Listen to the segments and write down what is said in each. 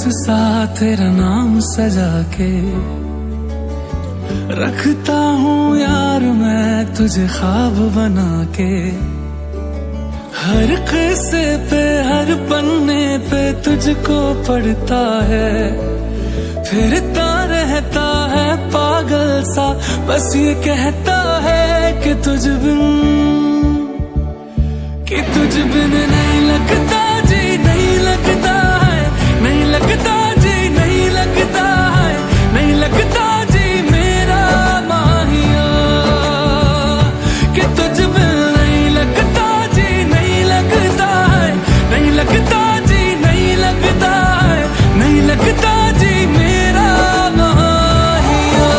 सा तेरा नाम सजा के रखता हूँ यार मैं तुझे ख्वाब बना के। हर किस्से पे हर पन्ने पे तुझको पढ़ता है, फिरता रहता है पागल सा, बस ये कहता है कि तुझ बिन नहीं लगता जी, नहीं लगता है, नहीं लगता जी, नहीं लगता है, नहीं लगता जी मेरा माहिया, कि तुझ बिन नहीं लगता जी, नहीं लगता है, नहीं लगता जी, नहीं लगता है, नहीं लगता जी मेरा माहिया।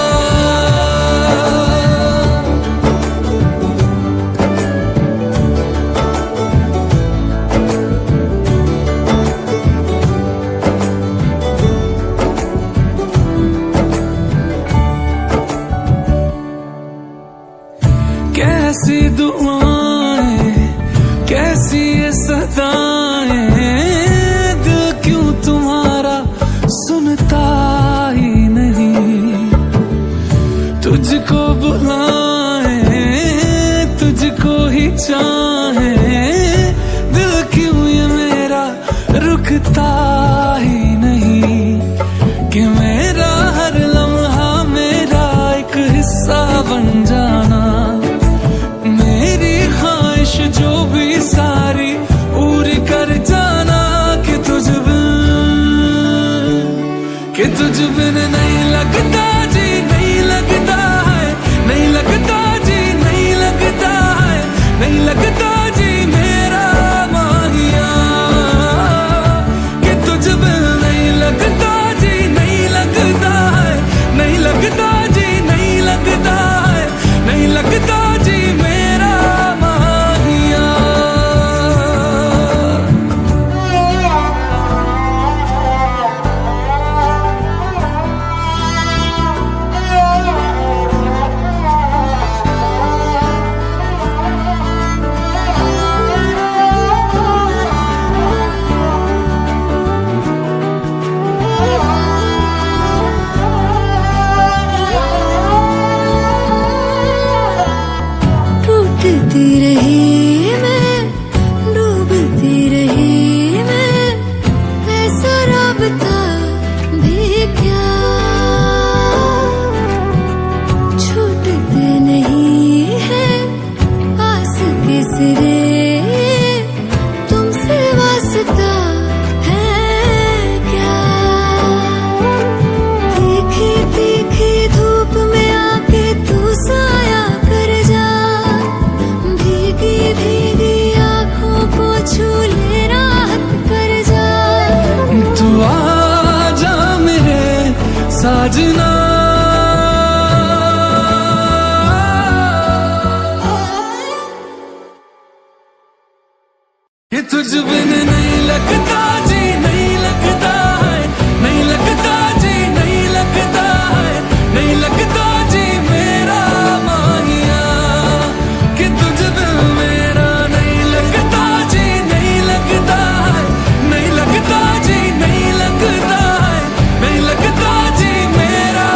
कैसी दुआएं कैसी ये सदाएं, दिल क्यों तुम्हारा सुनता ही नहीं। तुझको बुलाए तुझको ही चाहे, दिल क्यों ये मेरा रुकता ही नहीं। कि मेरा हर लम्हा मेरा एक हिस्सा बन जाना, जो भी सारी पूरी कर जाना, कि तुझ बिन नहीं लगता जी, नहीं लगता है, नहीं लगता जी, नहीं लगता है, नहीं लगता जी मेरा माहिया, कि तुझ बिन नहीं लगता जी, नहीं लगता है, नहीं लगता जी, नहीं लगता है, नहीं लगता जी मेरा माहिया। डूबती रही मैं, डूबती रही मैं, ऐसा राबता भी क्या छूटते नहीं है आस के सिरे, तुमसे वास्ता है क्या। तीखी तीखी धूप में आके तू साया कर जा, भीगी आँखों को छू ले राहत कर जा। तू आ जा मेरे साजना, कि तुझ बिन नहीं लगता जी, नहीं लगता है, नहीं लगता जी, नहीं लगता है, नहीं लगता जी मेरा माहिया, कि तुझ बिन मेरा नहीं लगता जी, नहीं लगता है, नहीं लगता जी, नहीं लगता है, नहीं लगता जी मेरा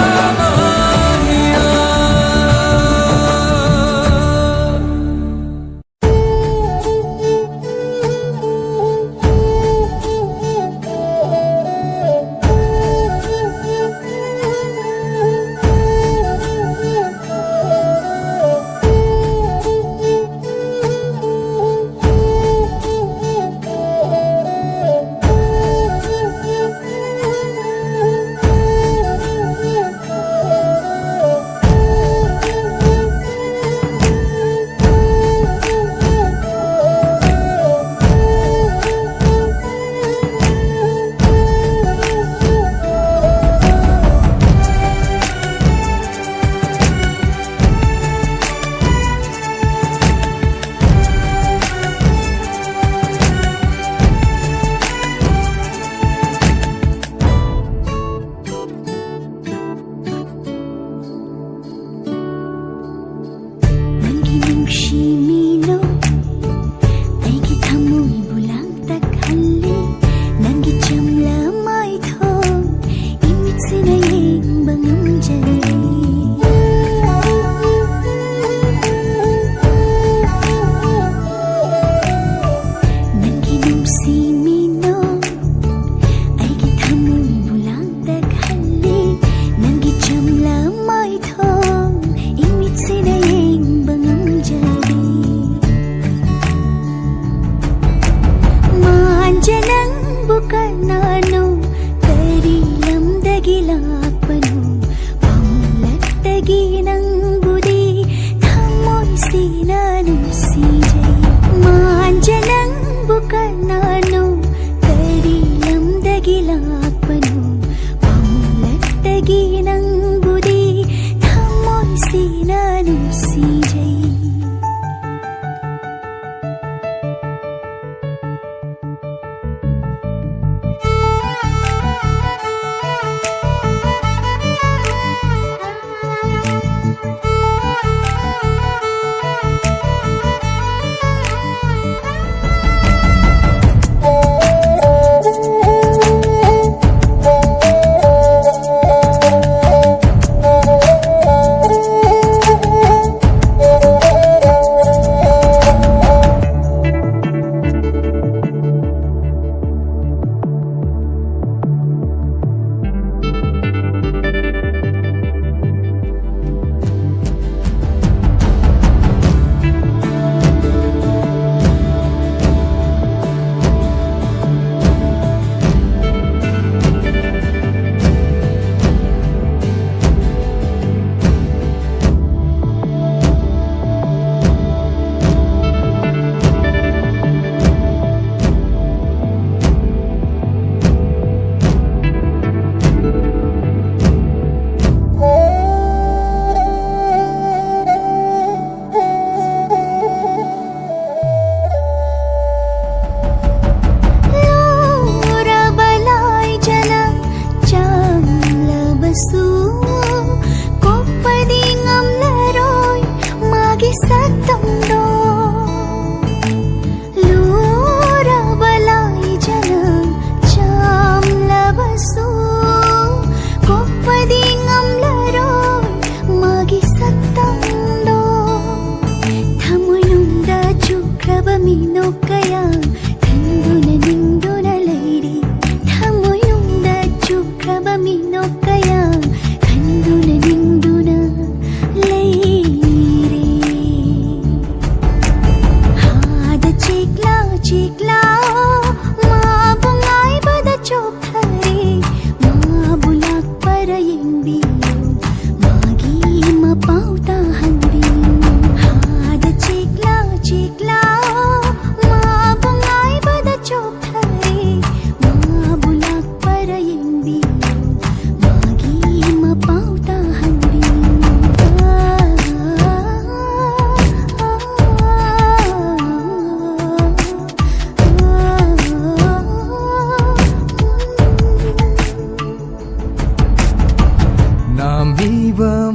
ꯂꯩꯕꯅꯣ ꯄꯥꯎꯂꯠꯇꯒꯤ ꯅꯪꯕꯨꯗꯤ ꯊꯃꯣꯏꯁꯤꯅ ꯅꯨꯡꯁꯤꯖꯩ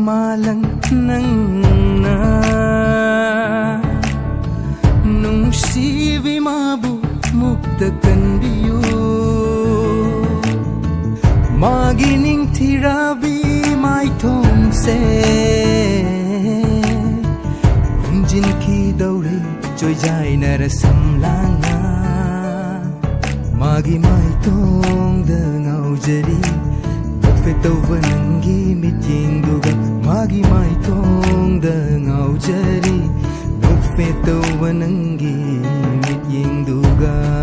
malang nangna nungsibi mabu mukta kanbiyo magining tirabi mai thong se hunjin ki daure choi jai nar samlanga magi mai thong da ngaujari tauba nangi mityengduga magi mai thongda ngaujari nukfe tauba nangi mityengduga